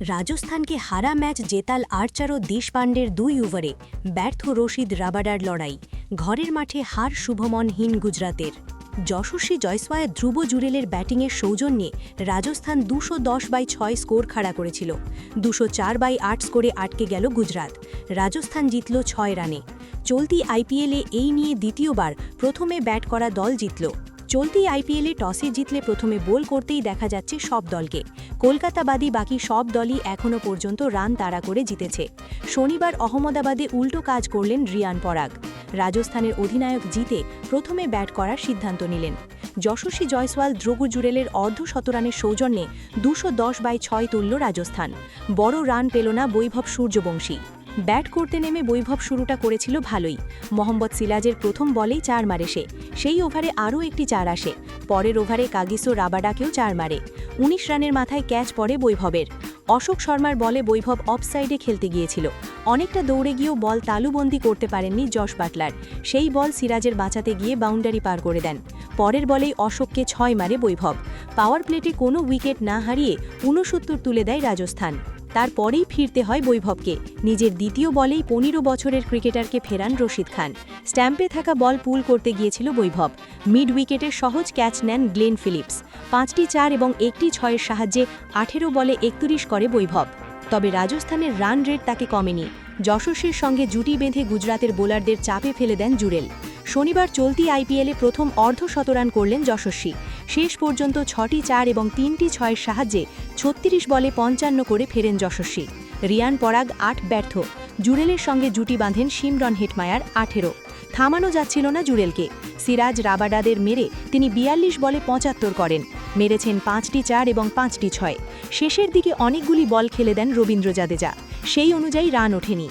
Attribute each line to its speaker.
Speaker 1: রাজস্থানকে হারা ম্যাচ জেতাল আর্চার ও দেশপাণ্ডের 2 ওভারে ব্যর্থ রশিদ রাবাডার লড়াই। ঘরের মাঠে হার শুভমনহীন গুজরাতের। যশস্বী জয়সওয়াল ধ্রুব জুরেলের ব্যাটিংয়ের সৌজন্যে রাজস্থান 210/6 স্কোর খাড়া করেছিল। 204/8 স্কোরে আটকে গেল গুজরাত। রাজস্থান জিতল 6 রানে। চলতি আইপিএলে এই নিয়ে দ্বিতীয়বার প্রথমে ব্যাট করা দল জিতল। চলতি আইপিএলে টসে জিতলে প্রথমে বোল করতেই দেখা যাচ্ছে সব দলকে। কলকাতা বাদী বাকি সব দলই এখনও পর্যন্ত রান তাড়া করে জিতেছে। শনিবার অহমদাবাদে উল্টো কাজ করলেন রিয়ান পরাগ। রাজস্থানের অধিনায়ক জিতে প্রথমে ব্যাট করার সিদ্ধান্ত নিলেন। যশস্বী জয়সওয়াল ধ্রুব জুরেলের অর্ধশতরানের সৌজন্যে 210/6 তুলল রাজস্থান। বড় রান পেল না বৈভব সূর্যবংশী। ব্যাট করতে নেমে বৈভব শুরুটা করেছিল ভালোই। মোহাম্মদ সিরাজের প্রথম বলেই 4 মারে সে। সেই ওভারে আরও একটি 4 আসে। পরের ওভারে কাগিসো রাবাডাকেও 4 মারে। 19 রানের মাথায় ক্যাচ পড়ে বৈভবের। অশোক শর্মার বলে বৈভব অফসাইডে খেলতে গিয়েছিল। অনেকটা দৌড়ে গিয়েও বল তালুবন্দি করতে পারেননি জশ বাটলার। সেই বল সিরাজের বাঁচাতে গিয়ে বাউন্ডারি পার করে দেন। পরের বলেই অশোককে 6 মারে বৈভব। পাওয়ার প্লেটে কোনো উইকেট না হারিয়ে 69 তুলে দেয় রাজস্থান। তারপরেই ফিরতে হয় বৈভবকে। নিজের দ্বিতীয় বলেই 15 বছরের ক্রিকেটারকে ফেরান রশিদ খান। স্ট্যাম্পে থাকা বল পুল করতে গিয়েছিল বৈভব। মিড উইকেটের সহজ ক্যাচ নেন গ্লেন ফিলিপস। 5টি 4 এবং 1টি 6-এর সাহায্যে 18 বলে 31 করে বৈভব। তবে রাজস্থানের রান রেট তাকে কমেনি। যশস্বীর সঙ্গে জুটি বেঁধে গুজরাতের বোলারদের চাপে ফেলে দেন জুরেল। শনিবার চলতি আইপিএলে প্রথম অর্ধশতরান করলেন যশস্বী। শেষ পর্যন্ত 6টি 4 এবং 3টি 6-এর সাহায্যে 36 বলে 55 করে ফেরেন যশস্বী। রিয়ান পরাগ 8 ব্যর্থ। জুরেলের সঙ্গে জুটি বাঁধেন শিমরন হেটমায়ার 18। থামানো যাচ্ছিল না জুরেলকে। সিরাজ রাবাডাদের মেরে তিনি 42 বলে 75 করেন। মেরেছেন 5টি 4 এবং 5টি 6। শেষের দিকে অনেকগুলি বল খেলে দেন রবীন্দ্র জাদেজা। সেই অনুযায়ী রান ওঠেনি।